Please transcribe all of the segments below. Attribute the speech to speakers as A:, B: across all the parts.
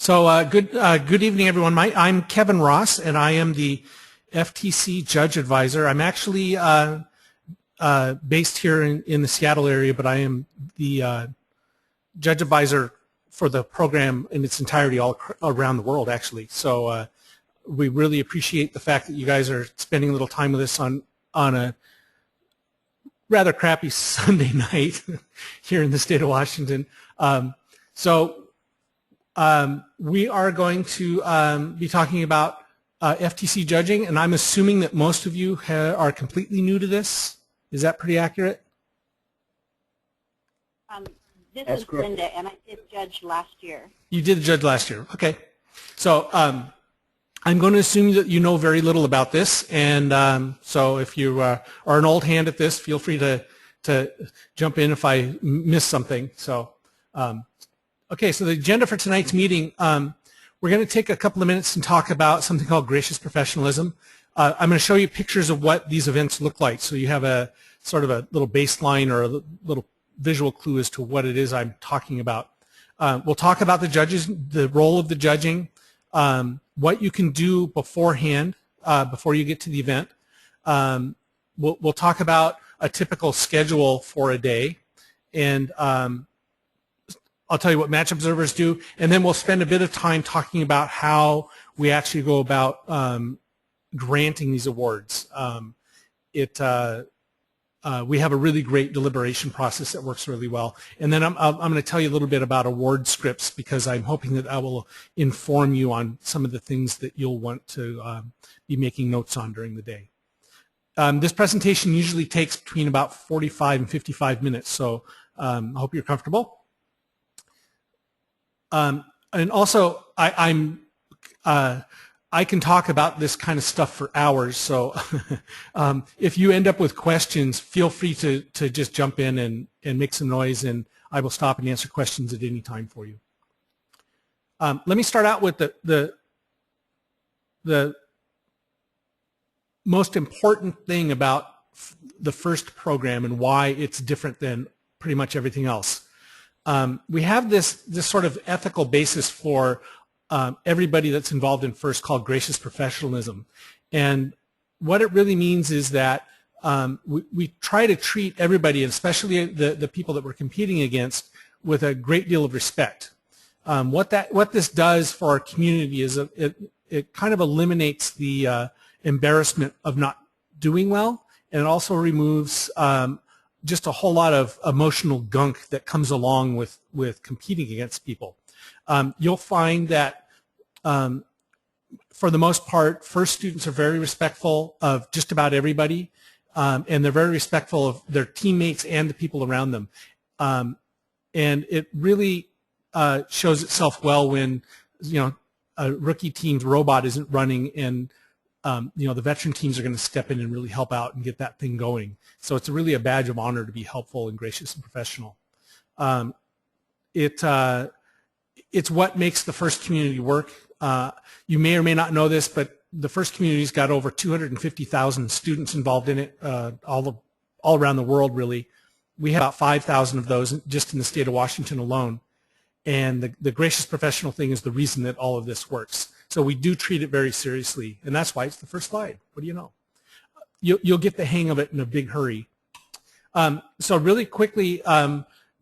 A: Good evening, everyone. I'm Kevin Ross, and I am the FTC Judge Advisor. I'm actually based here in the Seattle area, but I am the Judge Advisor for the program in its entirety all around the world, actually. So we really appreciate the fact that you guys are spending a little time with us on a rather crappy Sunday night here in the state of Washington. We are going to be talking about FTC judging, and I'm assuming that most of you are completely new to this. Is that pretty accurate?
B: This is Linda, and I did judge last year.
A: You did judge last year. Okay. So I'm going to assume that you know very little about this, and so if you are an old hand at this, feel free to jump in if I miss something. So. Okay, so the agenda for tonight's meeting, we're going to take a couple of minutes and talk about something called gracious professionalism. I'm going to show you pictures of what these events look like, so you have a sort of a little baseline or a little visual clue as to what it is I'm talking about. We'll talk about the judges, the role of the judging, what you can do beforehand, before you get to the event. We'll talk about a typical schedule for a day, and I'll tell you what match observers do, and then we'll spend a bit of time talking about how we actually go about granting these awards. We have a really great deliberation process that works really well. And then I'm going to tell you a little bit about award scripts, because I'm hoping that I will inform you on some of the things that you'll want to be making notes on during the day. This presentation usually takes between about 45 and 55 minutes, so I hope you're comfortable. And also, I can talk about this kind of stuff for hours, so if you end up with questions, feel free to just jump in and make some noise, and I will stop and answer questions at any time for you. Let me start out with the most important thing about the first program and why it's different than pretty much everything else. We have this sort of ethical basis for everybody that's involved in FIRST called gracious professionalism. And what it really means is that we try to treat everybody, especially the people that we're competing against, with a great deal of respect. What this does for our community is it kind of eliminates the embarrassment of not doing well, and it also removes just a whole lot of emotional gunk that comes along with competing against people. You'll find that for the most part, FIRST students are very respectful of just about everybody, and they're very respectful of their teammates and the people around them. And it really shows itself well when, a rookie team's robot isn't running, and the veteran teams are going to step in and really help out and get that thing going. So it's really a badge of honor to be helpful and gracious and professional. It's what makes the FIRST community work. You may or may not know this, but the FIRST community's got over 250,000 students involved in it, all around the world, really. We have about 5,000 of those just in the state of Washington alone. And the gracious professional thing is the reason that all of this works. So we do treat it very seriously, and that's why it's the first slide. What do you know? You'll get the hang of it in a big hurry. So really quickly,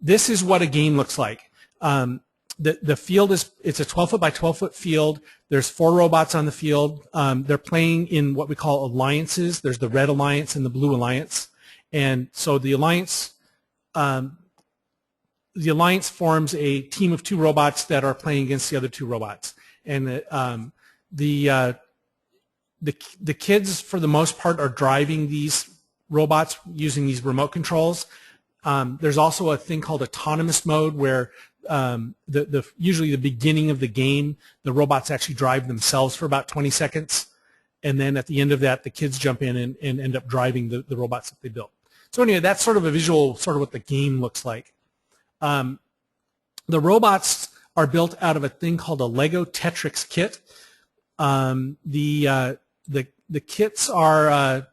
A: this is what a game looks like. The field it's a 12-foot by 12-foot field. There's 4 robots on the field. They're playing in what we call alliances. There's the red alliance and the blue alliance. And so the alliance forms a team of 2 robots that are playing against the other 2 robots. And the kids, for the most part, are driving these robots using these remote controls. There's also a thing called autonomous mode, where usually the beginning of the game, the robots actually drive themselves for about 20 seconds. And then at the end of that, the kids jump in and end up driving the robots that they built. So anyway, that's sort of a visual, sort of what the game looks like. The robots are built out of a thing called a Lego Tetrix kit. The kits are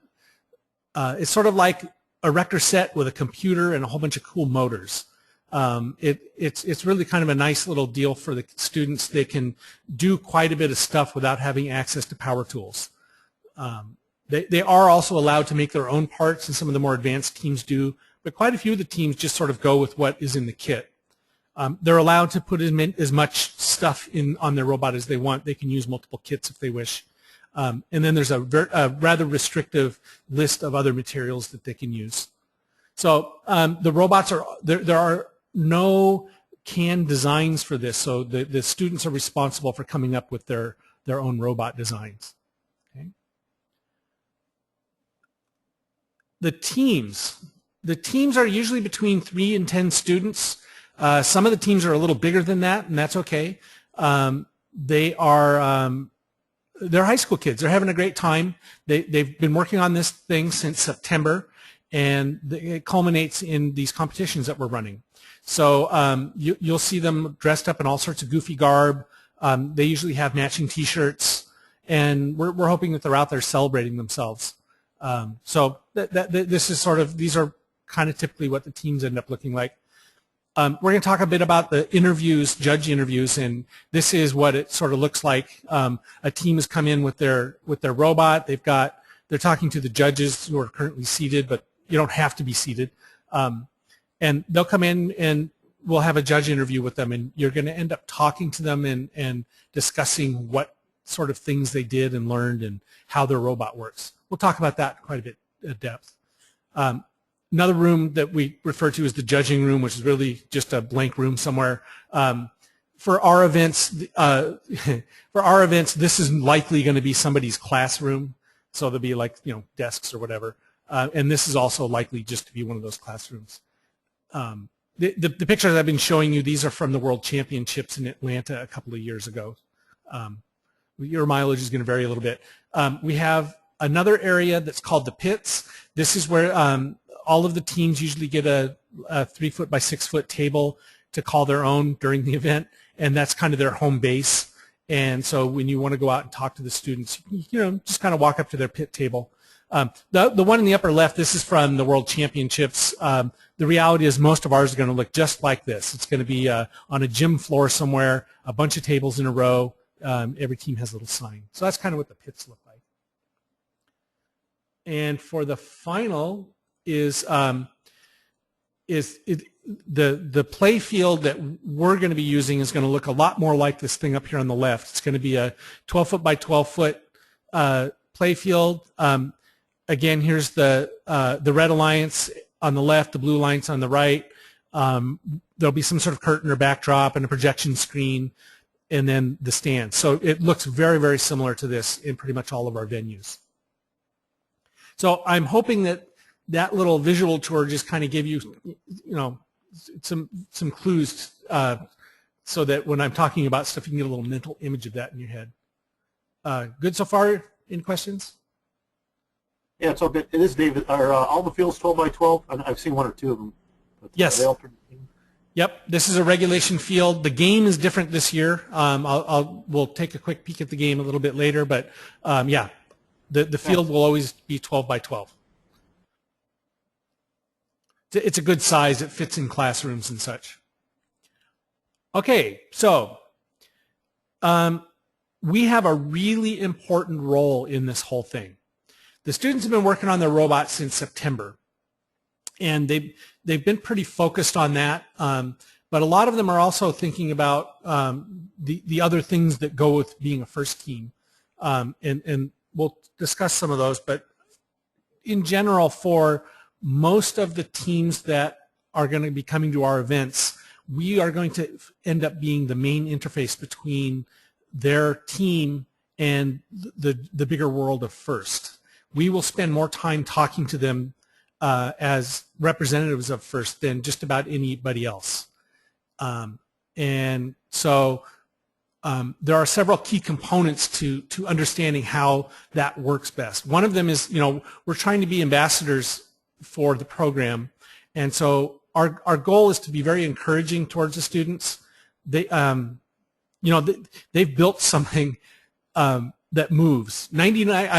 A: it's sort of like a Erector set with a computer and a whole bunch of cool motors. It's really kind of a nice little deal for the students. They can do quite a bit of stuff without having access to power tools. They are also allowed to make their own parts, and some of the more advanced teams do, but quite a few of the teams just sort of go with what is in the kit. They're allowed to put as much stuff on their robot as they want. They can use multiple kits if they wish. And then there's a rather restrictive list of other materials that they can use. So the robots there are no canned designs for this, so the students are responsible for coming up with their own robot designs. Okay. The teams are usually between 3 and 10 students. Some of the teams are a little bigger than that, and that's okay. They're high school kids. They're having a great time. They've been working on this thing since September, and it culminates in these competitions that we're running. So you'll see them dressed up in all sorts of goofy garb. They usually have matching T-shirts, and we're hoping that they're out there celebrating themselves. So this is these are kind of typically what the teams end up looking like. We're going to talk a bit about the interviews, judge interviews, and this is what it sort of looks like. A team has come in with their robot. They're talking to the judges who are currently seated, but you don't have to be seated. And they'll come in and we'll have a judge interview with them, and you're going to end up talking to them and discussing what sort of things they did and learned and how their robot works. We'll talk about that quite a bit at depth. Another room that we refer to as the judging room, which is really just a blank room somewhere. For our events, this is likely going to be somebody's classroom, so there'll be like desks or whatever. And this is also likely just to be one of those classrooms. The pictures I've been showing you, these are from the World Championships in Atlanta a couple of years ago. Your mileage is going to vary a little bit. We have another area that's called the pits. This is where all of the teams usually get a 3-foot by 6-foot table to call their own during the event, and that's kind of their home base. And so when you want to go out and talk to the students, just kind of walk up to their pit table. The one in the upper left, this is from the World Championships. The reality is most of ours are going to look just like this. It's going to be on a gym floor somewhere, a bunch of tables in a row. Every team has a little sign. So that's kind of what the pits look like. And for the final is the play field that we're going to be using is going to look a lot more like this thing up here on the left. It's going to be a 12-foot by 12-foot play field. Again, here's the Red Alliance on the left, the Blue Alliance on the right. There'll be some sort of curtain or backdrop and a projection screen, and then the stand. So it looks very, very similar to this in pretty much all of our venues. So I'm hoping that little visual tour just kind of give you, some clues so that when I'm talking about stuff, you can get a little mental image of that in your head. Good so far? Any questions?
C: Yeah, it's all good. It is, David. Are all the fields 12 by 12? I've seen 1 or 2 of them. But
A: yes. Yep. This is a regulation field. The game is different this year. We'll take a quick peek at the game a little bit later, but yeah, the field will always be 12 by 12. It's a good size. It fits in classrooms and such. Okay, so we have a really important role in this whole thing. The students have been working on their robot since September, and they've been pretty focused on that, but a lot of them are also thinking about the other things that go with being a first team, and we'll discuss some of those, but in general, for most of the teams that are going to be coming to our events, we are going to end up being the main interface between their team and the bigger world of FIRST. We will spend more time talking to them as representatives of FIRST than just about anybody else. And so there are several key components to understanding how that works best. One of them is, we're trying to be ambassadors for the program, and so our goal is to be very encouraging towards the students. They've built something that moves. 99,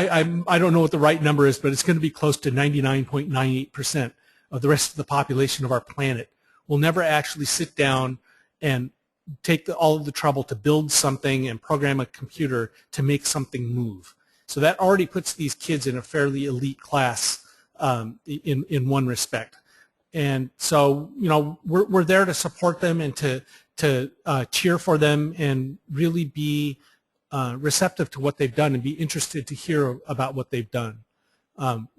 A: I don't know what the right number is, but it's going to be close to 99.98% of the rest of the population of our planet will never actually sit down and take all of the trouble to build something and program a computer to make something move. So that already puts these kids in a fairly elite class in one respect. And so, you know, we're there to support them and to cheer for them and really be receptive to what they've done and be interested to hear about what they've done.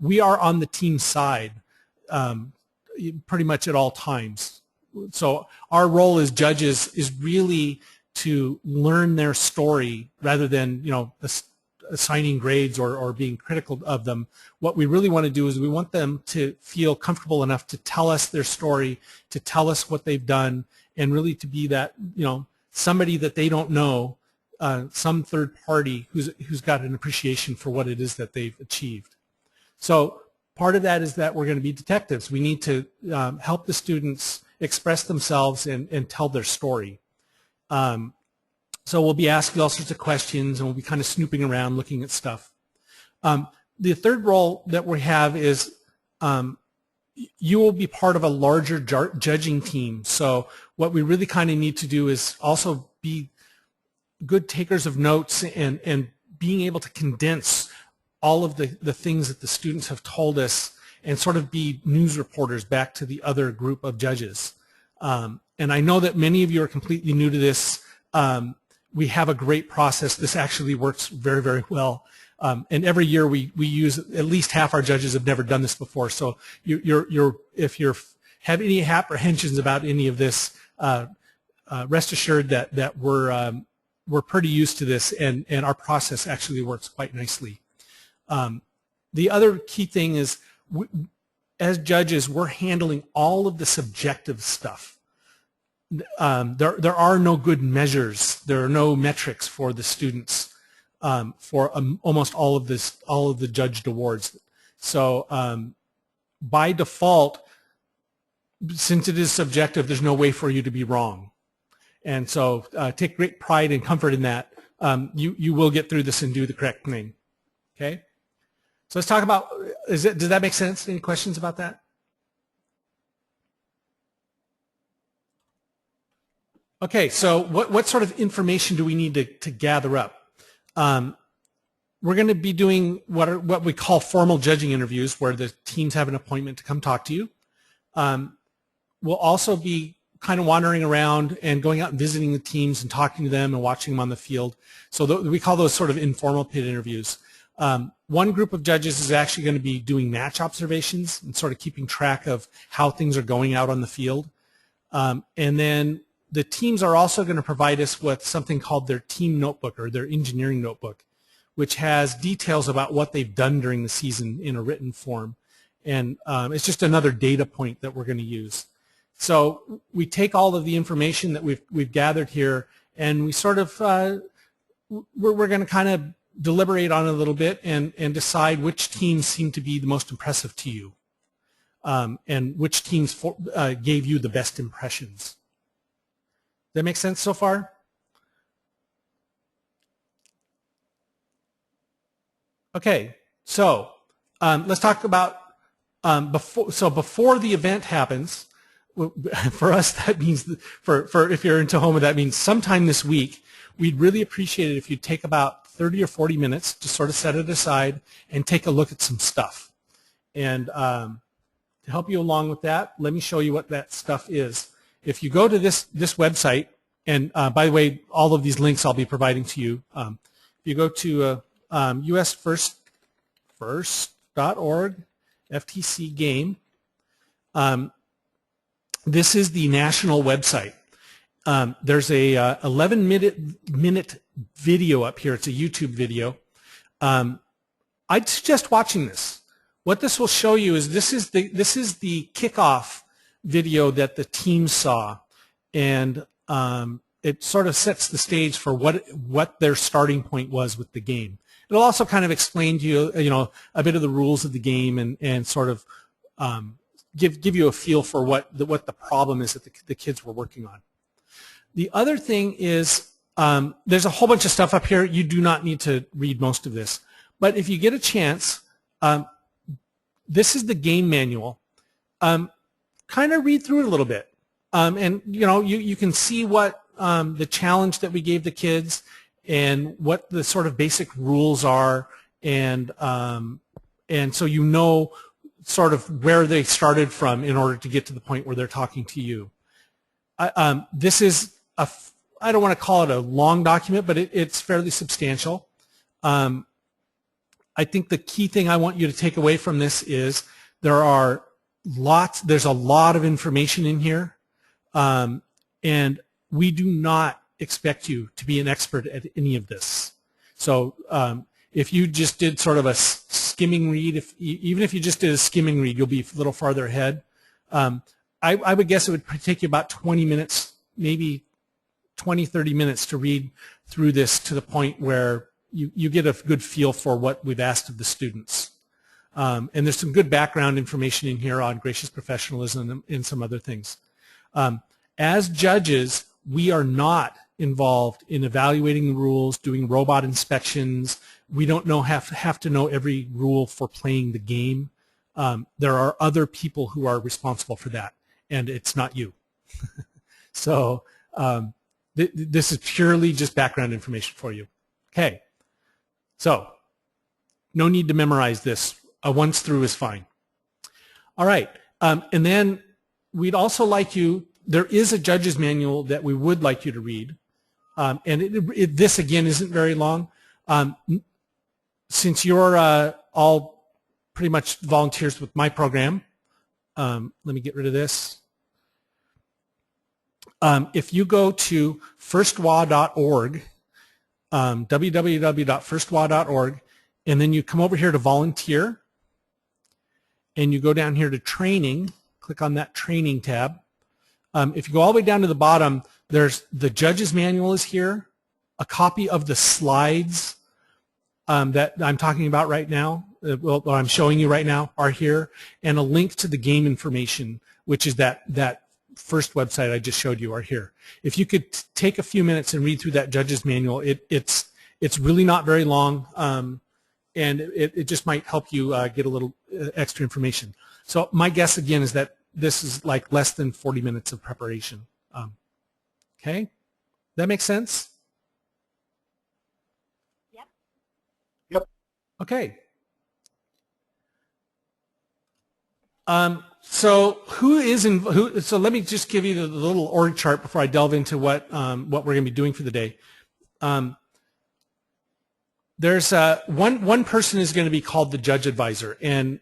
A: We are on the team side pretty much at all times. So our role as judges is really to learn their story rather than, you know, assigning grades or being critical of them. What we really want to do is we want them to feel comfortable enough to tell us their story, to tell us what they've done, and really to be that, you know, somebody that they don't know, some third party who's got an appreciation for what it is that they've achieved. So part of that is that we're going to be detectives. We need to help the students express themselves and tell their story. So we'll be asking all sorts of questions, and we'll be kind of snooping around looking at stuff. The third role that we have is you will be part of a larger judging team. So what we really kind of need to do is also be good takers of notes and being able to condense all of the things that the students have told us and sort of be news reporters back to the other group of judges. And I know that many of you are completely new to this. We have a great process. This actually works very, very well. And every year we use, at least half our judges have never done this before. So if you have any apprehensions about any of this, rest assured that we're pretty used to this, and our process actually works quite nicely. The other key thing is, as judges, we're handling all of the subjective stuff. There are no good measures. There are no metrics for the students for almost all of the judged awards. So by default, since it is subjective, there's no way for you to be wrong. And so take great pride and comfort in that. You will get through this and do the correct thing. Okay? So let's talk about, does that make sense? Any questions about that? Okay, so what sort of information do we need to gather up? We're going to be doing what we call formal judging interviews, where the teams have an appointment to come talk to you. We'll also be kind of wandering around and going out and visiting the teams and talking to them and watching them on the field. So we call those sort of informal pit interviews. One group of judges is actually going to be doing match observations and sort of keeping track of how things are going out on the field. And then the teams are also going to provide us with something called their team notebook, or their engineering notebook, which has details about what they've done during the season in a written form. And it's just another data point that we're going to use. So we take all of the information that we've gathered here, and we sort of, we're going to kind of deliberate on it a little bit and decide which teams seem to be the most impressive to you, and which teams gave you the best impressions. Does that make sense so far? Okay, so let's talk about before the event happens. For us, that means for if you're in Tahoma, that means sometime this week. We'd really appreciate it if you'd take about 30 or 40 minutes to sort of set it aside and take a look at some stuff. And to help you along with that, let me show you what that stuff is. If you go to this website, and by the way, all of these links I'll be providing to you. If you go to usfirst.org, FTC game, this is the national website. There's a 11-minute video up here. It's a YouTube video. I'd suggest watching this. What this will show you is this is the kickoff video that the team saw, and it sort of sets the stage for what their starting point was with the game. It'll also kind of explain to you, a bit of the rules of the game and sort of give you a feel for what the problem is that the kids were working on. The other thing is there's a whole bunch of stuff up here. You do not need to read most of this. But if you get a chance, this is the game manual. Kind of read through it a little bit. And you can see what the challenge that we gave the kids and what the sort of basic rules are, and so you know sort of where they started from in order to get to the point where they're talking to you. This is I don't want to call it a long document, but it's fairly substantial. I think the key thing I want you to take away from this is there's a lot of information in here, and we do not expect you to be an expert at any of this. So if you just did sort of a skimming read, even if you just did a skimming read, you'll be a little farther ahead. I would guess it would take you about 20 minutes, maybe 20, 30 minutes to read through this to the point where you get a good feel for what we've asked of the students. And there's some good background information in here on gracious professionalism and some other things. As judges, we are not involved in evaluating the rules, doing robot inspections. We don't have to know every rule for playing the game. There are other people who are responsible for that, and it's not you. So this is purely just background information for you. Okay, so no need to memorize this. A once through is fine. All right, and then we'd also like you, there is a judge's manual that we would like you to read, and this again isn't very long. Since you're all pretty much volunteers with my program, let me get rid of this. If you go to firstwa.org, www.firstwa.org, and then you come over here to volunteer, and you go down here to training, click on that training tab. If you go all the way down to the bottom, there's the judge's manual is here, a copy of the slides that I'm talking about right now, well, I'm showing you right now, are here, and a link to the game information, which is that first website I just showed you, are here. If you could take a few minutes and read through that judge's manual, it's really not very long, and it just might help you get a little extra information. So my guess again is that this is like less than 40 minutes of preparation. Okay, that makes sense?
B: Yep.
C: Yep.
A: Okay. So so let me just give you the little org chart before I delve into what we're going to be doing for the day. There's one person is going to be called the judge advisor, and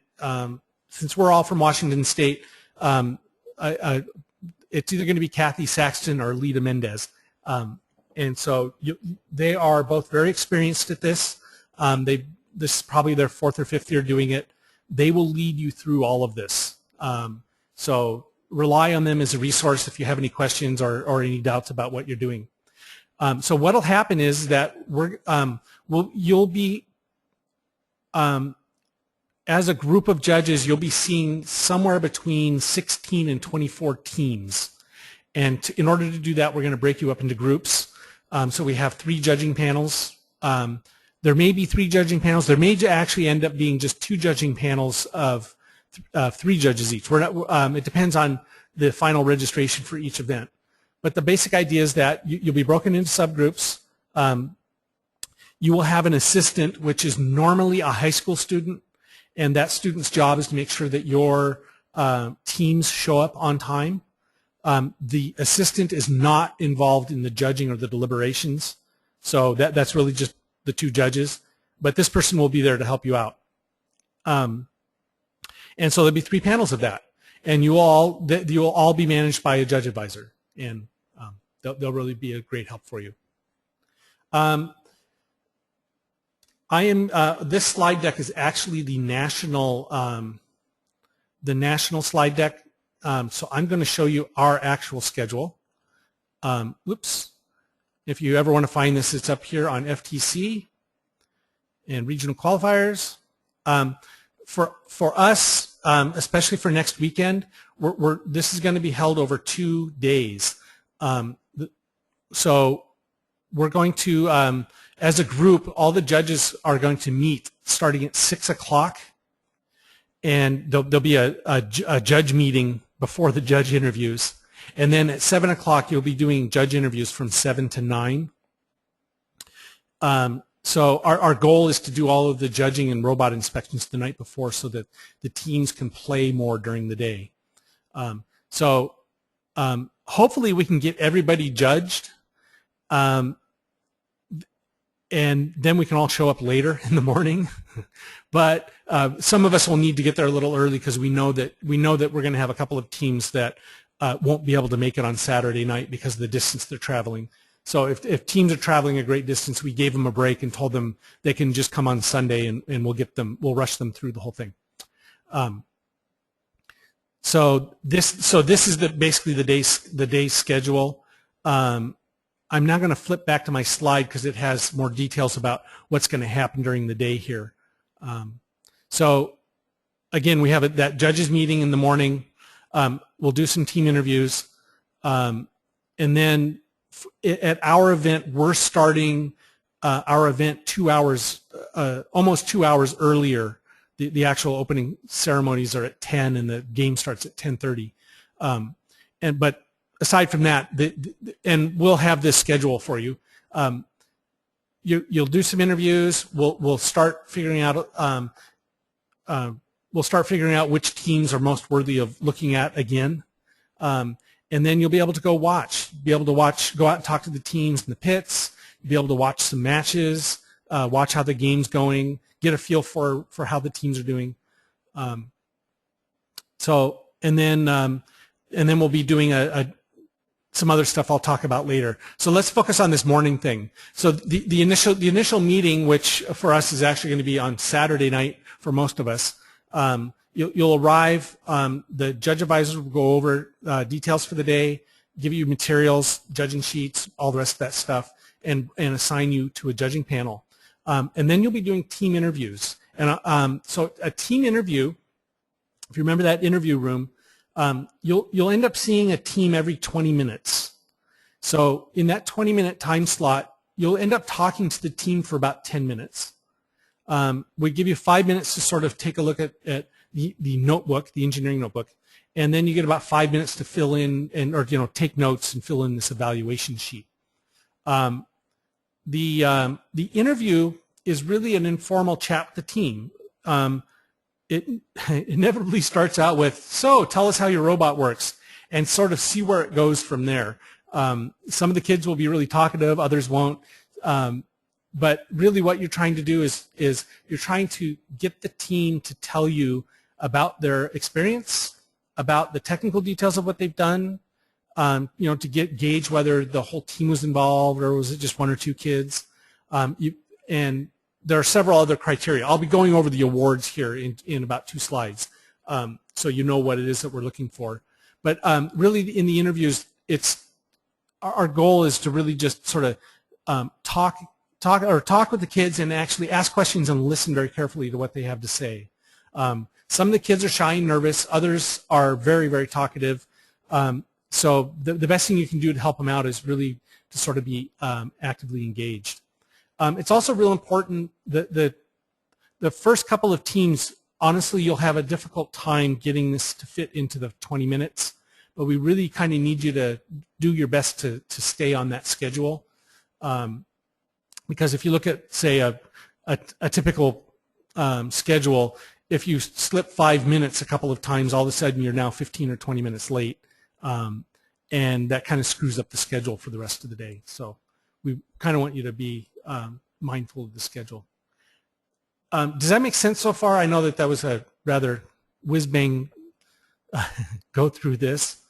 A: since we're all from Washington State, it's either going to be Kathy Saxton or Lita Mendez, and so they are both very experienced at this. This is probably their 4th or 5th year doing it. They will lead you through all of this. So rely on them as a resource if you have any questions or any doubts about what you're doing. So what will happen is that you'll be, as a group of judges, you'll be seeing somewhere between 16 and 24 teams. And in order to do that, we're going to break you up into groups. So we have 3 judging panels. There may be 3 judging panels. There may actually end up being just 2 judging panels of 3 judges each. It depends on the final registration for each event. But the basic idea is that you'll be broken into subgroups. You will have an assistant, which is normally a high school student, and that student's job is to make sure that your teams show up on time. The assistant is not involved in the judging or the deliberations, so that's really just the 2 judges. But this person will be there to help you out. And so there'll be 3 panels of that, and you'll all be managed by a judge advisor, and they'll really be a great help for you. This slide deck is actually the national slide deck. So I'm going to show you our actual schedule. Whoops. If you ever want to find this, it's up here on FTC and regional qualifiers. For us, especially for next weekend, this is going to be held over 2 days. So we're going to, as a group, all the judges are going to meet starting at 6 o'clock, and there'll be a judge meeting before the judge interviews. And then at 7 o'clock, you'll be doing judge interviews from 7 to 9. So our goal is to do all of the judging and robot inspections the night before so that the teams can play more during the day. Hopefully we can get everybody judged, and then we can all show up later in the morning. But some of us will need to get there a little early because we know that we're going to have a couple of teams that won't be able to make it on Saturday night because of the distance they're traveling. So if teams are traveling a great distance, we gave them a break and told them they can just come on Sunday and we'll rush them through the whole thing. So this is basically the day's schedule. I'm now going to flip back to my slide because it has more details about what's going to happen during the day here. So again, we have that judges meeting in the morning. We'll do some team interviews, and then at our event, we're starting our event 2 hours, almost 2 hours earlier. The actual opening ceremonies are at 10, and the game starts at 10:30. But aside from that, and we'll have this schedule for you. You'll do some interviews. We'll start figuring out. We'll start figuring out which teams are most worthy of looking at again. And then you'll be able to go go out and talk to the teams in the pits, be able to watch some matches, watch how the game's going, get a feel for how the teams are doing. And then we'll be doing some other stuff I'll talk about later. So let's focus on this morning thing. So the initial meeting, which for us is actually going to be on Saturday night for most of us, you'll arrive, the judge advisors will go over details for the day, give you materials, judging sheets, all the rest of that stuff, and assign you to a judging panel. And then you'll be doing team interviews. And so a team interview, if you remember that interview room, you'll end up seeing a team every 20 minutes. So in that 20-minute time slot, you'll end up talking to the team for about 10 minutes. We give you 5 minutes to sort of take a look at the notebook, the engineering notebook, and then you get about 5 minutes to fill in or take notes and fill in this evaluation sheet. The interview is really an informal chat with the team. It inevitably starts out with, so tell us how your robot works, and sort of see where it goes from there. Some of the kids will be really talkative, others won't. But really what you're trying to do is you're trying to get the team to tell you about their experience, about the technical details of what they've done, to gauge whether the whole team was involved or was it just one or two kids. And there are several other criteria. I'll be going over the awards here in about 2 slides, so you know what it is that we're looking for. But really in the interviews, our goal is to really just sort of talk with the kids and actually ask questions and listen very carefully to what they have to say. Some of the kids are shy and nervous. Others are very, very talkative. So the best thing you can do to help them out is really to sort of be actively engaged. It's also real important that the first couple of teams, honestly, you'll have a difficult time getting this to fit into the 20 minutes, but we really kind of need you to do your best to stay on that schedule. Because if you look at, say, a typical schedule, if you slip 5 minutes a couple of times, all of a sudden you're now 15 or 20 minutes late, and that kind of screws up the schedule for the rest of the day. So we kind of want you to be mindful of the schedule. Does that make sense so far? I know that was a rather whiz-bang go through this.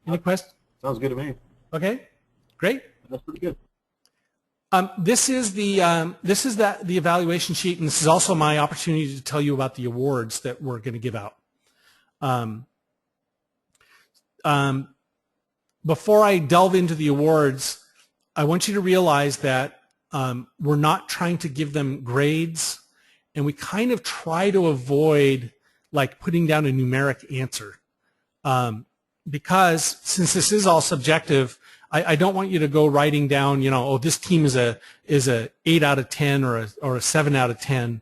A: Any questions?
C: Sounds good to me.
A: Okay, great.
C: That's pretty good.
A: This is the evaluation sheet, and this is also my opportunity to tell you about the awards that we're going to give out. Before I delve into the awards, I want you to realize that we're not trying to give them grades, and we kind of try to avoid like putting down a numeric answer, because since this is all subjective, I don't want you to go writing down, oh, this team is a 8 out of 10 or a 7 out of 10,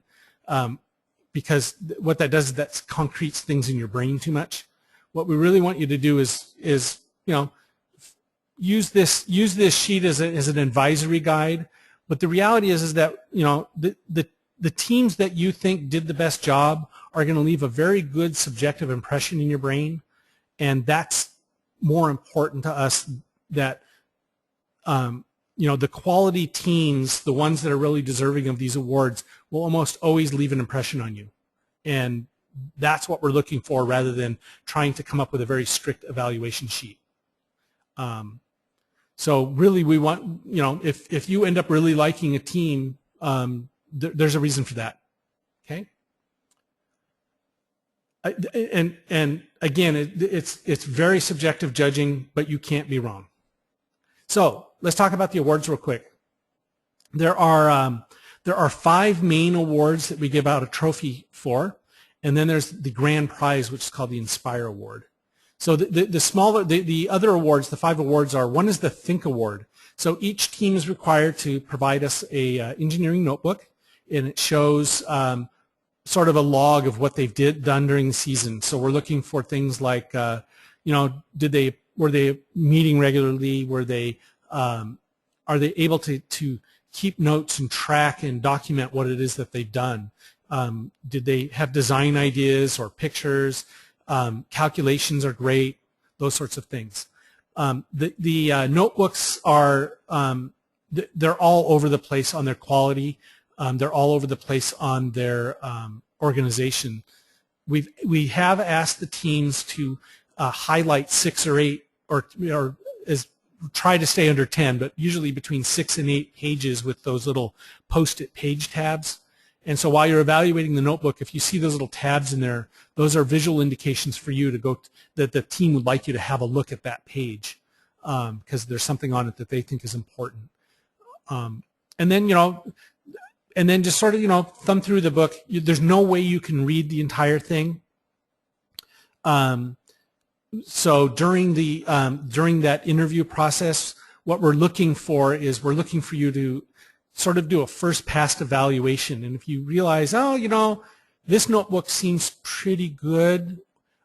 A: because what that does is that concretes things in your brain too much. What we really want you to do is use this sheet as an advisory guide. But the reality is that the teams that you think did the best job are going to leave a very good subjective impression in your brain, and that's more important to us. That the quality teams, the ones that are really deserving of these awards, will almost always leave an impression on you, and that's what we're looking for, rather than trying to come up with a very strict evaluation sheet. So really, we want, if you end up really liking a team, there's a reason for that. Okay. And again, it's very subjective judging, but you can't be wrong. So let's talk about the awards real quick. There are 5 main awards that we give out a trophy for, and then there's the grand prize, which is called the Inspire Award. So the other awards, the 5 awards are, one is the Think Award. So each team is required to provide us a engineering notebook, and it shows sort of a log of what they've done during the season. So we're looking for things like, were they meeting regularly? Were they are they able to keep notes and track and document what it is that they've done? Did they have design ideas or pictures? Calculations are great, those sorts of things. The notebooks are, they're all over the place on their quality. They're all over the place on their organization. We have asked the teams to highlight 6 or 8, or try to stay under 10, but usually between 6 and 8 pages with those little post-it page tabs. And so while you're evaluating the notebook, if you see those little tabs in there, those are visual indications for you to go, that the team would like you to have a look at that page, because there's something on it that they think is important. And then, just sort of, thumb through the book. There's no way you can read the entire thing. So during that interview process, what we're looking for is we're looking for you to sort of do a first pass evaluation. And if you realize, this notebook seems pretty good,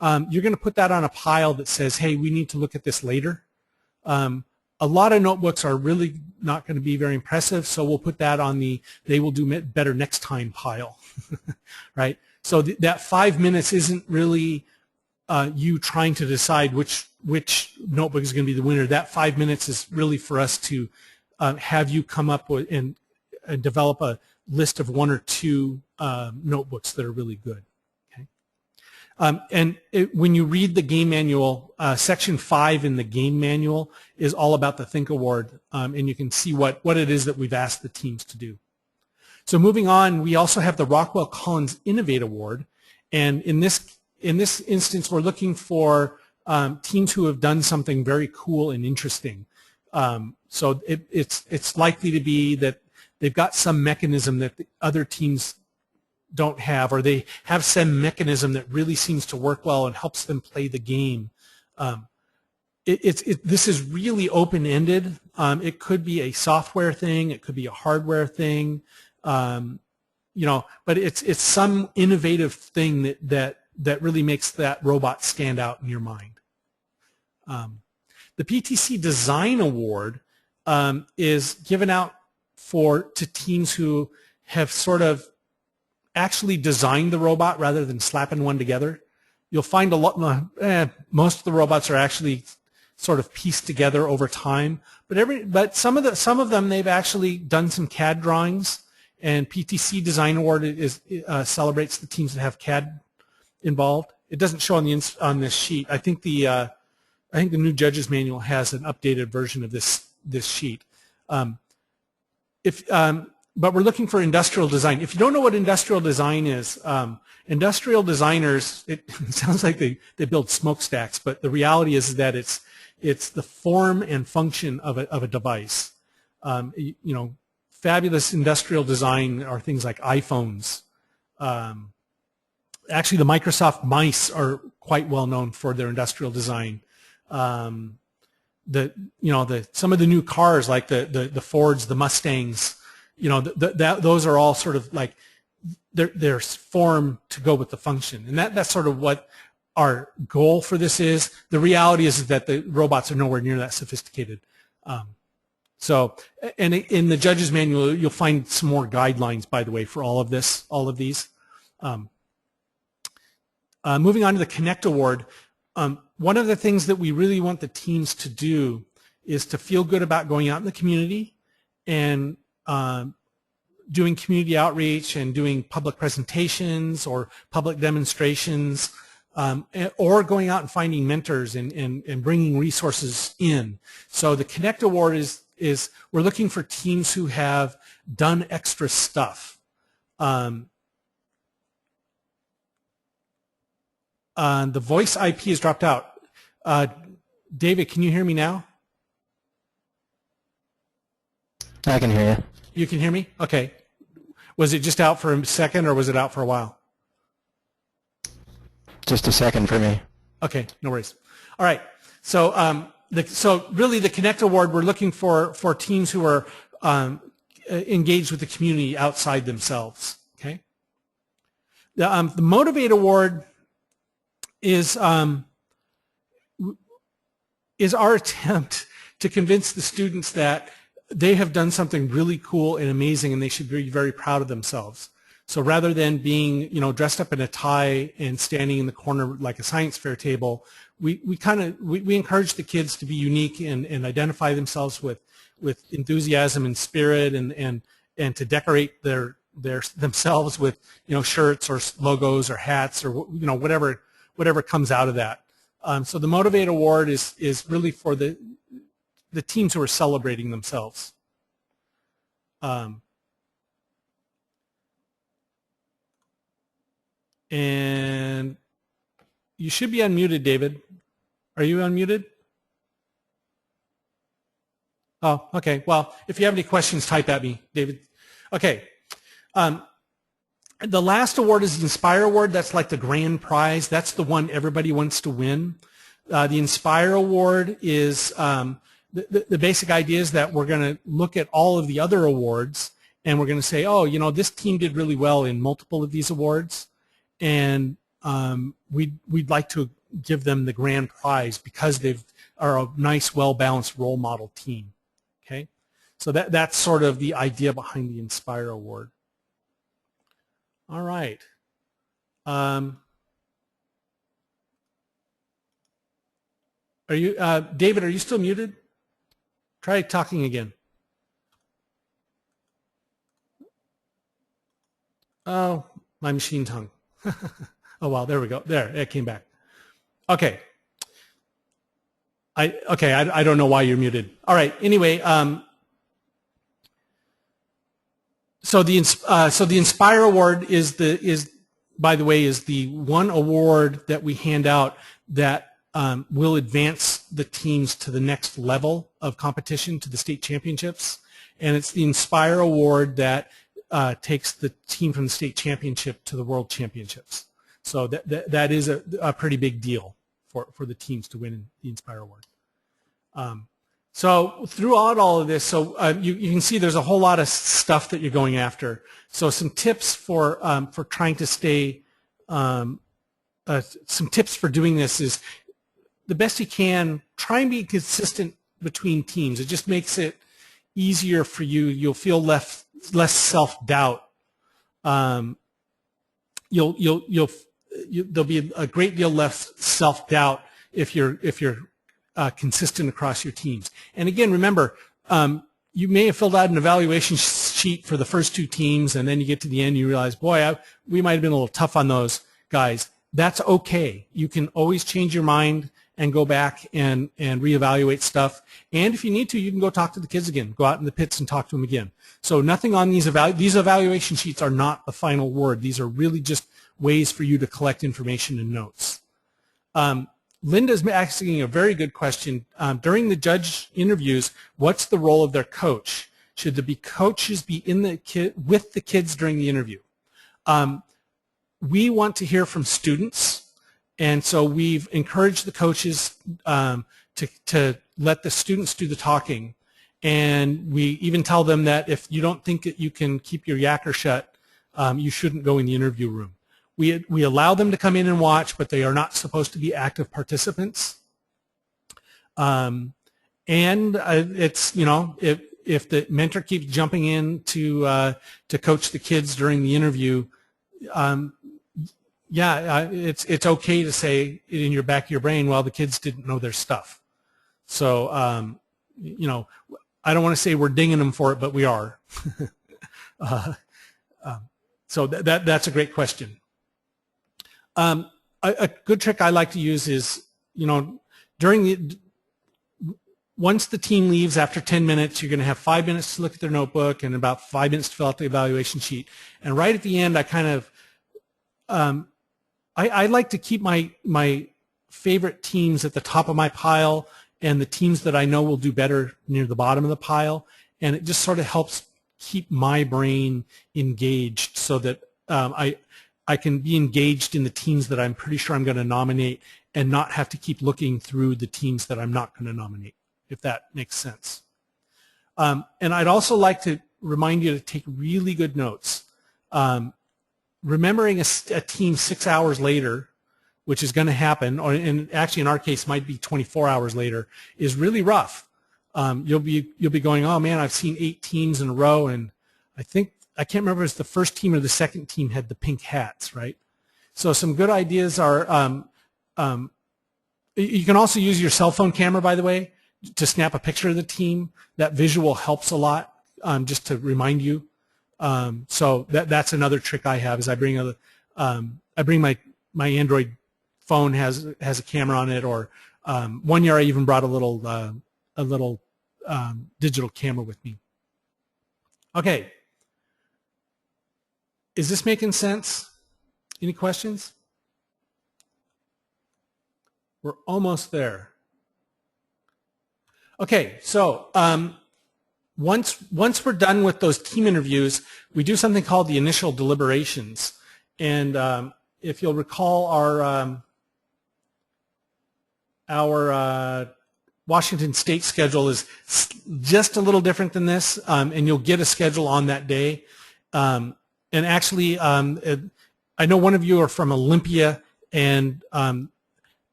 A: you're going to put that on a pile that says, hey, we need to look at this later. A lot of notebooks are really not going to be very impressive, so we'll put that on the they will do better next time pile, right? So that 5 minutes isn't really you trying to decide which notebook is going to be the winner. That 5 minutes is really for us to have you come up with and develop a list of 1 or 2 notebooks that are really good. Okay? When you read the game manual, section 5 in the game manual is all about the Think Award, and you can see what it is that we've asked the teams to do. So moving on, we also have the Rockwell Collins Innovate Award, and in this instance, we're looking for teams who have done something very cool and interesting. So it's likely to be that they've got some mechanism that the other teams don't have, or they have some mechanism that really seems to work well and helps them play the game. This is really open-ended. It could be a software thing, it could be a hardware thing, but it's some innovative thing that really makes that robot stand out in your mind. The PTC Design Award is given out to teams who have sort of actually designed the robot rather than slapping one together. You'll find most of the robots are actually sort of pieced together over time, but some of them they've actually done some CAD drawings, and PTC Design Award celebrates the teams that have CAD involved. It doesn't show on this sheet. I think the new judges manual has an updated version of this sheet. But we're looking for industrial design. If you don't know what industrial design is, industrial designers, it sounds like they build smokestacks, but the reality is that it's the form and function of a device. Fabulous industrial design are things like iPhones. Actually, the Microsoft mice are quite well known for their industrial design. Some of the new cars, like the Fords, the Mustangs, those are all sort of like they're formed to go with the function, and that's sort of what our goal for this is. The reality is that the robots are nowhere near that sophisticated. So, and in the judge's manual, you'll find some more guidelines, by the way, for all of these. Moving on to the Connect Award, one of the things that we really want the teams to do is to feel good about going out in the community and doing community outreach and doing public presentations or public demonstrations, or going out and finding mentors and bringing resources in. So the Connect Award is we're looking for teams who have done extra stuff. The voice IP has dropped out. David, can you hear me now?
D: I can hear you.
A: You can hear me? Okay. Was it just out for a second or was it out for a while?
D: Just a second for me.
A: Okay, no worries. All right. So so really the Connect Award, we're looking for teams who are engaged with the community outside themselves. Okay. The Motivate Award is our attempt to convince the students that they have done something really cool and amazing and they should be very proud of themselves. So rather than being, dressed up in a tie and standing in the corner like a science fair table, we encourage the kids to be unique and identify themselves with enthusiasm and spirit and to decorate themselves with, shirts or logos or hats or, whatever comes out of that. So the Motivate Award is really for the teams who are celebrating themselves. And you should be unmuted, David. Are you unmuted? Oh, okay. Well, if you have any questions, type at me, David. Okay. The last award is the Inspire Award. That's like the grand prize. That's the one everybody wants to win. The Inspire Award is the basic idea is that we're going to look at all of the other awards and we're going to say, oh, this team did really well in multiple of these awards. And we'd like to give them the grand prize because they are a nice, well-balanced role model team. Okay, so that's sort of the idea behind the Inspire Award. All right. Are you, David? Are you still muted? Try talking again. Oh, my machine tongue. Oh, well, there we go. There, it came back. Okay. I don't know why you're muted. All right. Anyway, so the Inspire Award by the way, is the one award that we hand out that will advance the teams to the next level of competition, to the state championships, and it's the Inspire Award that takes the team from the state championship to the world championships. So that is a pretty big deal for the teams to win the Inspire Award. So throughout all of this, you can see there's a whole lot of stuff that you're going after. So some tips for trying to stay, some tips for doing this is the best you can, try and be consistent between teams. It just makes it easier for you. You'll feel less self-doubt. There'll be a great deal less self-doubt if you're consistent across your teams. And again, remember, you may have filled out an evaluation sheet for the first two teams, and then you get to the end and you realize, boy, we might have been a little tough on those guys. That's okay. You can always change your mind and go back and reevaluate stuff. And if you need to, you can go talk to the kids again. Go out in the pits and talk to them again. So nothing on these evaluation sheets are not the final word. These are really just ways for you to collect information and notes. Linda's asking a very good question. During the judge interviews, what's the role of their coach? Should the coaches be with the kids during the interview? We want to hear from students, and so we've encouraged the coaches to let the students do the talking. And we even tell them that if you don't think that you can keep your yacker shut, you shouldn't go in the interview room. we allow them to come in and watch, but they are not supposed to be active participants. And it's, you know, if the mentor keeps jumping in to coach the kids during the interview, it's okay to say in your back of your brain, well, the kids didn't know their stuff. So, you know, I don't want to say we're dinging them for it, but we are. So that's a great question. A good trick I like to use is, you know, once the team leaves after 10 minutes, you're going to have 5 minutes to look at their notebook and about 5 minutes to fill out the evaluation sheet. And right at the end, I kind of, I like to keep my favorite teams at the top of my pile and the teams that I know will do better near the bottom of the pile. And it just sort of helps keep my brain engaged so that I can be engaged in the teams that I'm pretty sure I'm going to nominate and not have to keep looking through the teams that I'm not going to nominate, if that makes sense. And I'd also like to remind you to take really good notes. Remembering a team 6 hours later, which is going to happen, or actually in our case might be 24 hours later, is really rough. You'll be going, oh man, I've seen 8 teams in a row, and I can't remember if it's the first team or the second team had the pink hats, right? So some good ideas are, you can also use your cell phone camera, by the way, to snap a picture of the team. That visual helps a lot, just to remind you. So that's another trick I have is I bring my Android phone has a camera on it, or one year I even brought a little digital camera with me. Okay, is this making sense? Any questions? We're almost there. Okay, so once we're done with those team interviews, we do something called the initial deliberations. And if you'll recall, our Washington State schedule is just a little different than this, and you'll get a schedule on that day. And actually, I know one of you are from Olympia, and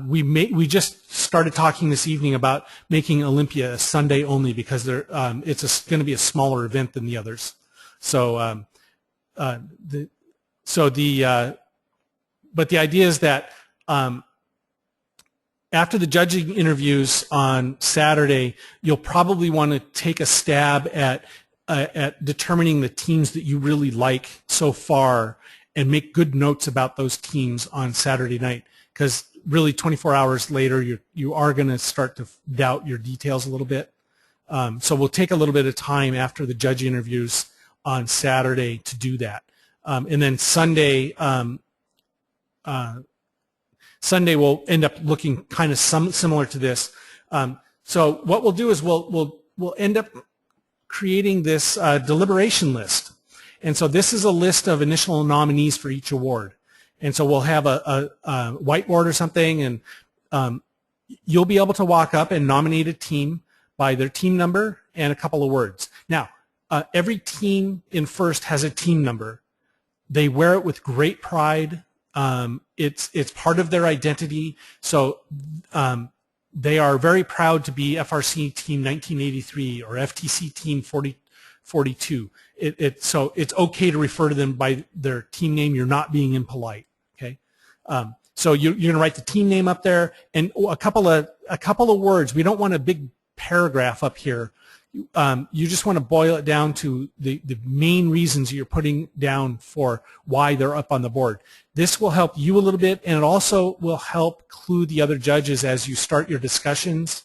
A: we just started talking this evening about making Olympia a Sunday only because it's going to be a smaller event than the others. So, but the idea is that after the judging interviews on Saturday, you'll probably want to take a stab at determining the teams that you really like so far and make good notes about those teams on Saturday night, because really 24 hours later you are going to start to doubt your details a little bit. So we'll take a little bit of time after the judge interviews on Saturday to do that. And then Sunday will end up looking kind of similar to this. So what we'll do is we'll end up creating this deliberation list. And so this is a list of initial nominees for each award. And so we'll have a whiteboard or something, and you'll be able to walk up and nominate a team by their team number and a couple of words. Now, every team in FIRST has a team number. They wear it with great pride. It's part of their identity. So they are very proud to be FRC Team 1983 or FTC Team 4042. So it's okay to refer to them by their team name. You're not being impolite. Okay. So you're going to write the team name up there and a couple of words. We don't want a big paragraph up here. You just want to boil it down to the main reasons you're putting down for why they're up on the board. This will help you a little bit, and it also will help clue the other judges as you start your discussions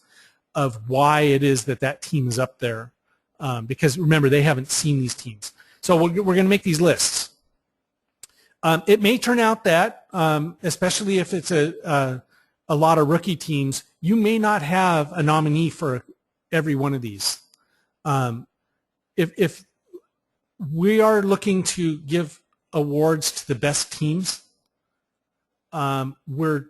A: of why it is that team is up there. Because remember, they haven't seen these teams. So we're going to make these lists. It may turn out that, especially if it's a lot of rookie teams, you may not have a nominee for every one of these. If we are looking to give awards to the best teams, we're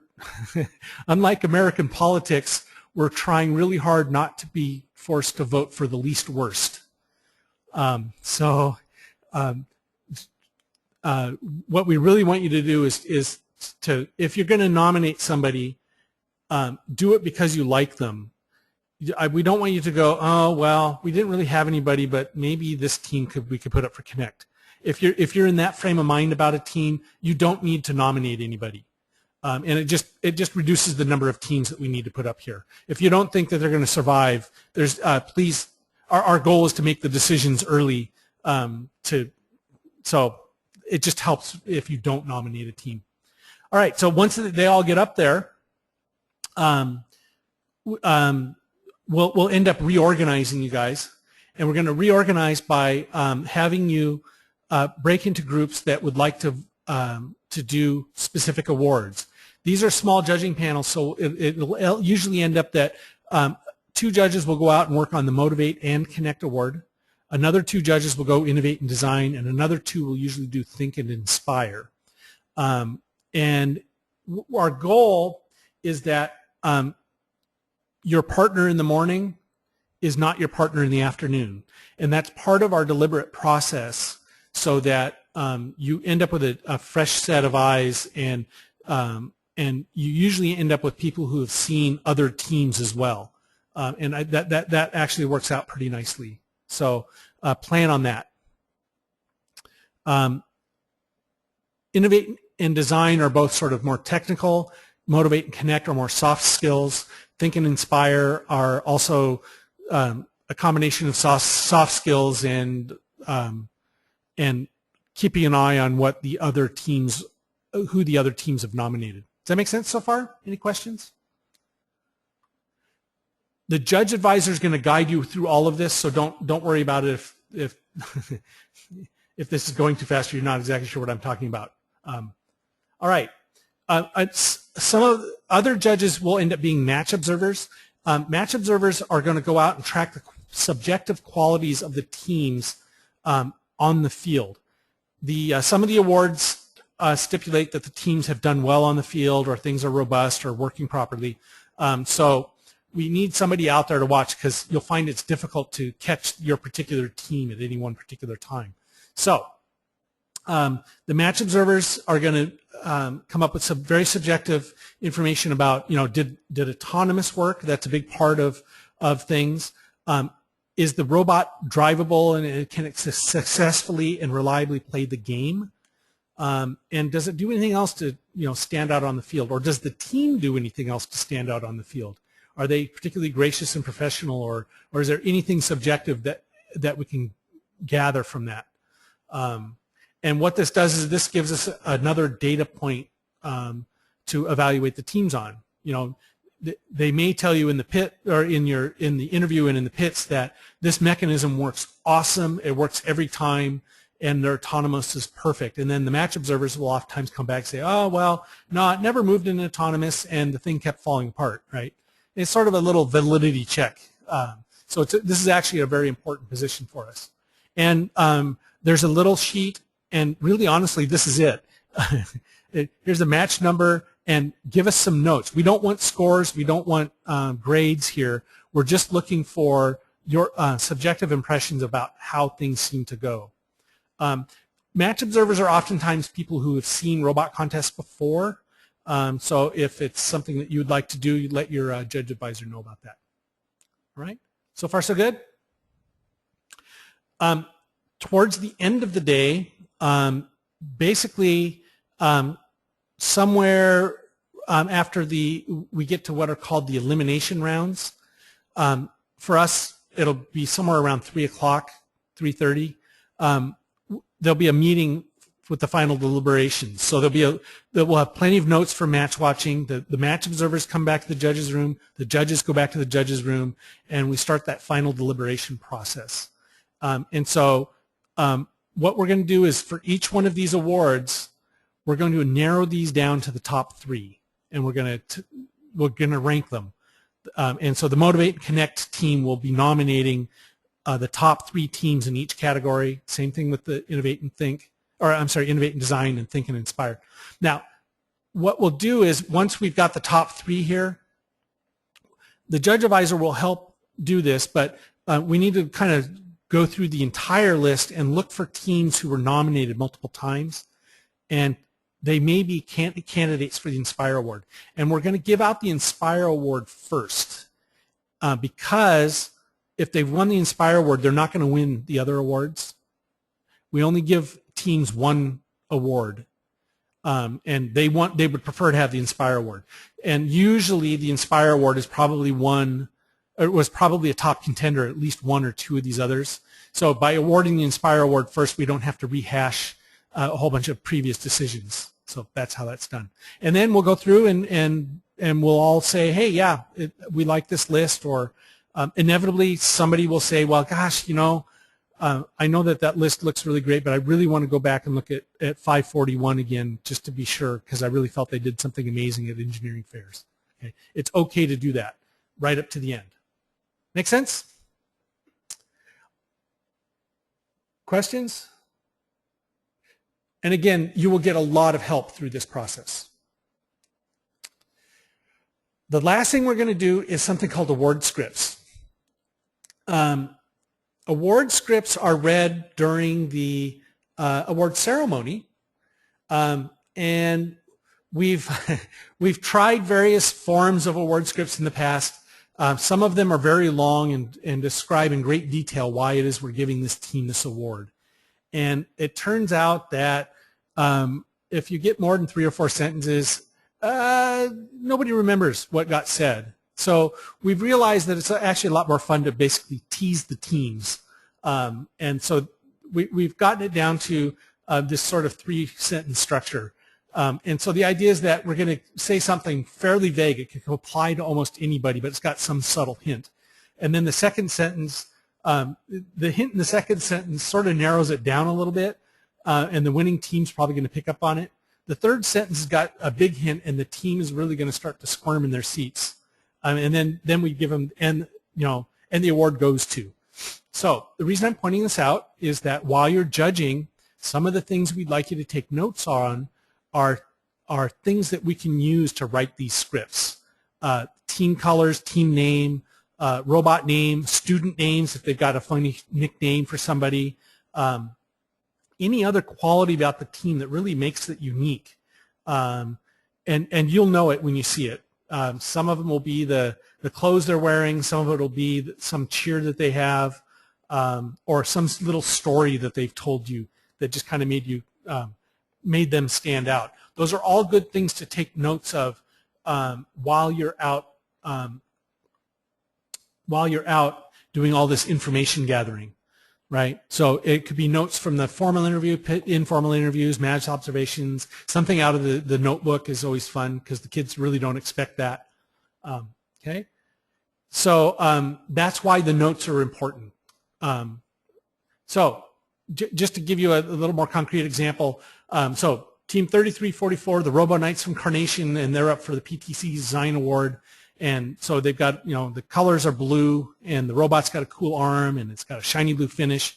A: unlike American politics, we're trying really hard not to be forced to vote for the least worst. what we really want you to do is to, if you're going to nominate somebody, do it because you like them. We don't want you to go, oh, well, we didn't really have anybody, but maybe this team we could put up for Connect. If you're in that frame of mind about a team, you don't need to nominate anybody. And it just reduces the number of teams that we need to put up here. If you don't think that they're going to survive, there's please, our goal is to make the decisions early. So it just helps if you don't nominate a team. All right, so once they all get up there, we'll end up reorganizing you guys, and we're going to reorganize by having you break into groups that would like to do specific awards. These are small judging panels, so it'll usually end up that 2 judges will go out and work on the Motivate and Connect award. Another 2 judges will go Innovate and Design, and another 2 will usually do Think and Inspire. And our goal is that your partner in the morning is not your partner in the afternoon. And that's part of our deliberate process so that you end up with a fresh set of eyes, and you usually end up with people who have seen other teams as well. And that actually works out pretty nicely. So plan on that. Innovate and Design are both sort of more technical. Motivate and Connect are more soft skills. Think and Inspire are also a combination of soft skills and keeping an eye on what the other teams, who the other teams have nominated. Does that make sense so far? Any questions? The judge advisor is going to guide you through all of this, so don't worry about it if if this is going too fast or you're not exactly sure what I'm talking about. All right. Some of the other judges will end up being match observers. Match observers are going to go out and track the subjective qualities of the teams on the field. Some of the awards stipulate that the teams have done well on the field, or things are robust or working properly. So we need somebody out there to watch, because you'll find it's difficult to catch your particular team at any one particular time. So the match observers are going to come up with some very subjective information about, did autonomous work? That's a big part of things. Is the robot drivable, and can it successfully and reliably play the game? And does it do anything else to stand out on the field, or does the team do anything else to stand out on the field? Are they particularly gracious and professional, or is there anything subjective that we can gather from that? And what this does is this gives us another data point to evaluate the teams on. They may tell you in the pit, or in the interview and in the pits, that this mechanism works awesome, it works every time, and their autonomous is perfect. And then the match observers will oftentimes come back and say, oh, well, no, it never moved in autonomous, and the thing kept falling apart, right? It's sort of a little validity check. So this is actually a very important position for us. And there's a little sheet, and really honestly, this is it. Here's a match number, and give us some notes. We don't want scores. We don't want grades here. We're just looking for your subjective impressions about how things seem to go. Match observers are oftentimes people who have seen robot contests before. So if it's something that you would like to do, you let your judge advisor know about that. All right? So far, so good? Towards the end of the day, basically somewhere after we get to what are called the elimination rounds. For us, it'll be somewhere around 3 o'clock, 3:30. There'll be a meeting with the final deliberations. So we'll have plenty of notes for match watching. The match observers come back to the judges' room. The judges go back to the judges' room, and we start that final deliberation process. And so what we're going to do is, for each one of these awards, we're going to narrow these down to the top 3, and we're going to rank them. And so the Motivate and Connect team will be nominating the top 3 teams in each category. Same thing with the Innovate and Design and Think and Inspire. Now, what we'll do is, once we've got the top 3 here, the judge advisor will help do this, but we need to kind of go through the entire list and look for teams who were nominated multiple times. and they may be candidates for the Inspire Award. And we're going to give out the Inspire Award first because if they've won the Inspire Award, they're not going to win the other awards. We only give teams one award, and they would prefer to have the Inspire Award. And usually the Inspire Award is probably was probably a top contender, at least one or two of these others. So by awarding the Inspire Award first, we don't have to rehash a whole bunch of previous decisions. So that's how that's done. And then we'll go through and we'll all say, hey, yeah, we like this list, or inevitably somebody will say, well, gosh, you know, I know that list looks really great, but I really want to go back and look at 541 again just to be sure, because I really felt they did something amazing at engineering fairs. Okay? It's okay to do that right up to the end. Make sense? Questions? And again, you will get a lot of help through this process. The last thing we're going to do is something called award scripts. Award scripts are read during the award ceremony, and we've tried various forms of award scripts in the past. Some of them are very long and describe in great detail why it is we're giving this team this award. And it turns out that if you get more than 3 or 4 sentences, nobody remembers what got said. So we've realized that it's actually a lot more fun to basically tease the teams. And so we've gotten it down to this sort of 3-sentence structure. And so the idea is that we're going to say something fairly vague. It can apply to almost anybody, but it's got some subtle hint. And then the second sentence, the hint in the second sentence sort of narrows it down a little bit, and the winning team's probably going to pick up on it. The third sentence has got a big hint, and the team is really going to start to squirm in their seats. And then we give them, and the award goes to. So the reason I'm pointing this out is that while you're judging, some of the things we'd like you to take notes on are things that we can use to write these scripts. Team colors, team name, robot name, student names if they've got a funny nickname for somebody, any other quality about the team that really makes it unique. And you'll know it when you see it. Some of them will be the clothes they're wearing, some of it will be some cheer that they have, or some little story that they've told you that just kind of made them stand out. Those are all good things to take notes of while you're out doing all this information gathering, right? So it could be notes from the formal interview, informal interviews, managed observations. Something out of the notebook is always fun because the kids really don't expect that. Okay, so that's why the notes are important. So just to give you a little more concrete example, so Team 3344, the Robo Knights from Carnation, and they're up for the PTC Design Award. And so they've got, the colors are blue, and the robot's got a cool arm, and it's got a shiny blue finish.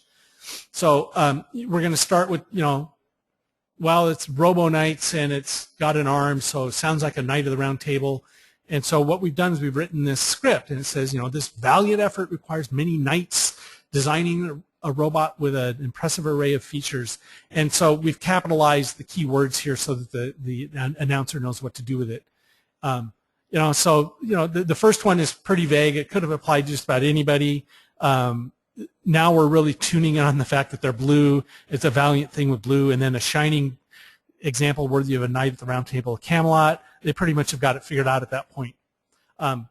A: So we're going to start with, well, it's Robo Knights, and it's got an arm, so it sounds like a Knight of the Round Table. And so what we've done is we've written this script, and it says, this valiant effort requires many knights designing a robot with an impressive array of features. And so we've capitalized the key words here so that the announcer knows what to do with it. The first one is pretty vague. It could have applied to just about anybody. Now we're really tuning in on the fact that they're blue. It's a valiant thing with blue, and then a shining example worthy of a Knight at the Round Table of Camelot. They pretty much have got it figured out at that point. And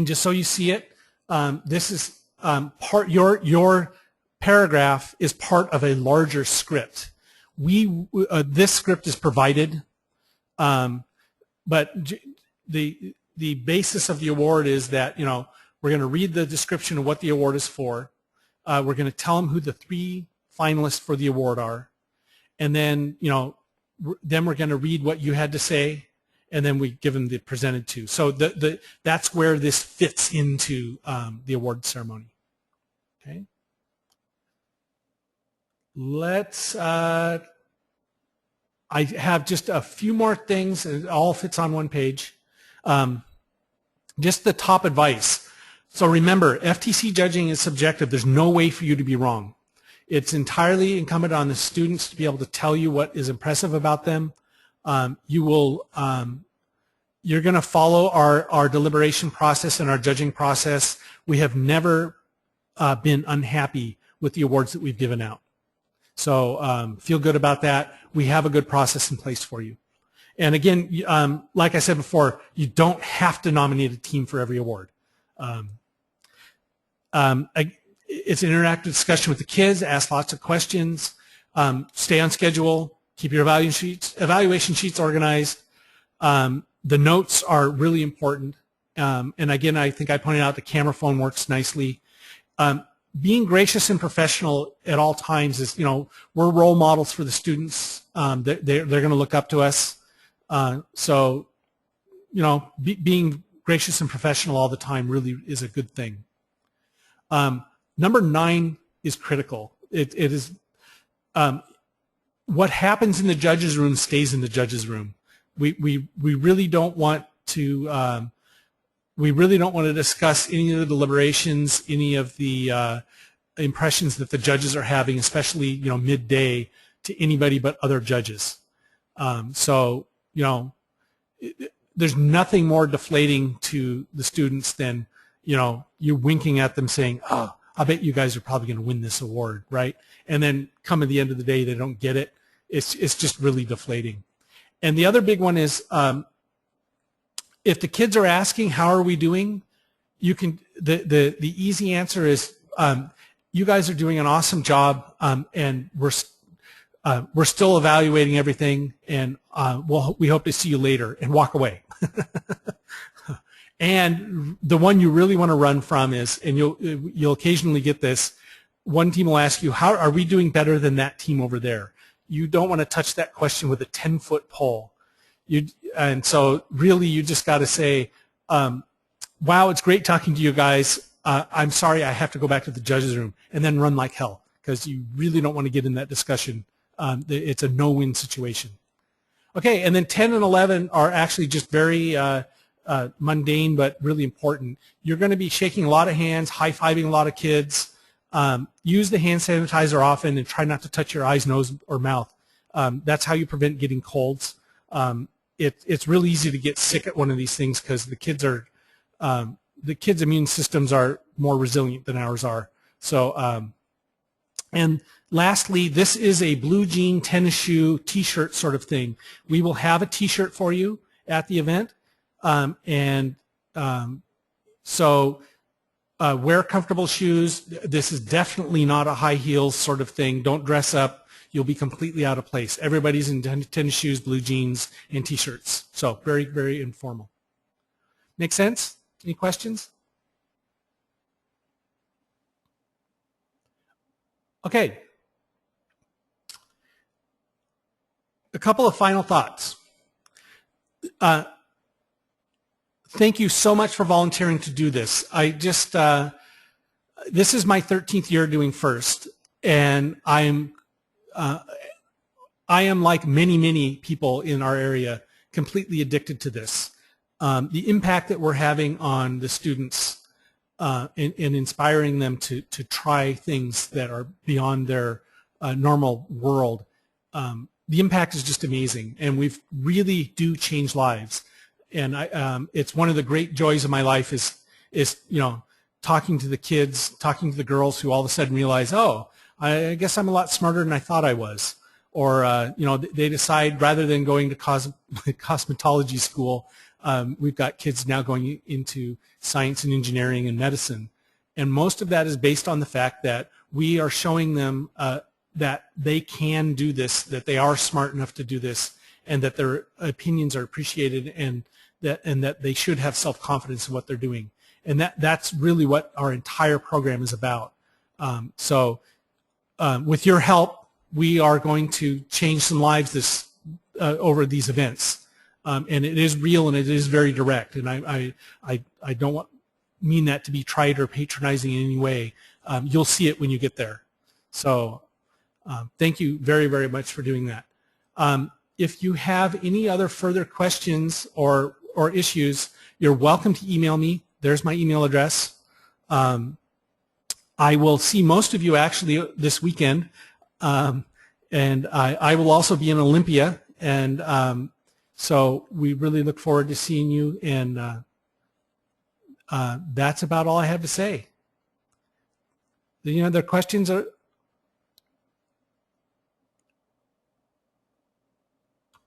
A: just so you see it, this is your paragraph is part of a larger script. This script is provided, but the basis of the award is that we're going to read the description of what the award is for. We're going to tell them who the 3 finalists for the award are, and then then we're going to read what you had to say, and then we give them the presented to. So that's where this fits into the award ceremony. Okay. Let's. I have just a few more things. It all fits on one page. Just the top advice. So remember, FTC judging is subjective. There's no way for you to be wrong. It's entirely incumbent on the students to be able to tell you what is impressive about them. You're going to follow our deliberation process and our judging process. We have never been unhappy with the awards that we've given out. So feel good about that. We have a good process in place for you. And again, like I said before, you don't have to nominate a team for every award. It's an interactive discussion with the kids. Ask lots of questions. Stay on schedule. Keep your evaluation sheets organized. The notes are really important. And again, I think I pointed out the camera phone works nicely. Being gracious and professional at all times is, we're role models for the students. They're going to look up to us. So, being gracious and professional all the time really is a good thing. Number 9 is critical. It is what happens in the judge's room stays in the judge's room. We really don't want to discuss any of the deliberations, any of the impressions that the judges are having, especially midday, to anybody but other judges. So there's nothing more deflating to the students than you winking at them saying, "Oh, I bet you guys are probably going to win this award," right? And then come at the end of the day, they don't get it. It's just really deflating. And the other big one is, if the kids are asking, "How are we doing?" you can. The easy answer is, "You guys are doing an awesome job, and we're still evaluating everything, and we hope to see you later," and walk away. And the one you really want to run from is, and you'll occasionally get this, one team will ask you, "How are we doing better than that team over there?" You don't want to touch that question with a 10-foot pole. And so really you just got to say, "Wow, it's great talking to you guys. I'm sorry I have to go back to the judge's room," and then run like hell, because you really don't want to get in that discussion. It's a no-win situation. Okay, and then 10 and 11 are actually just very mundane but really important. You're going to be shaking a lot of hands, high-fiving a lot of kids. Use the hand sanitizer often and try not to touch your eyes, nose, or mouth. That's how you prevent getting colds. It's really easy to get sick at one of these things because the kids' immune systems are more resilient than ours are. So, and lastly, this is a blue jean, tennis shoe, t-shirt sort of thing. We will have a t-shirt for you at the event. So wear comfortable shoes. This is definitely not a high heels sort of thing. Don't dress up. You'll be completely out of place. Everybody's in tennis shoes, blue jeans, and t-shirts. So very, very informal. Make sense? Any questions? Okay. A couple of final thoughts. Thank you so much for volunteering to do this. This is my 13th year doing FIRST, and I am like many, many people in our area completely addicted to this. The impact that we're having on the students in inspiring them to try things that are beyond their normal world, the impact is just amazing, and we really do change lives. And it's one of the great joys of my life is talking to the kids, talking to the girls who all of a sudden realize, "Oh, I guess I'm a lot smarter than I thought I was." Or they decide, rather than going to cosmetology school, we've got kids now going into science and engineering and medicine. And most of that is based on the fact that we are showing them that they can do this, that they are smart enough to do this, and that their opinions are appreciated, and that they should have self-confidence in what they're doing. And that's really what our entire program is about. With your help, we are going to change some lives over these events. And it is real, and it is very direct. And I don't mean that to be trite or patronizing in any way. You'll see it when you get there. So thank you very, very much for doing that. If you have any other further questions or issues, you're welcome to email me. There's my email address. I will see most of you actually this weekend, and I will also be in Olympia, and so we really look forward to seeing you, and that's about all I have to say. Any other questions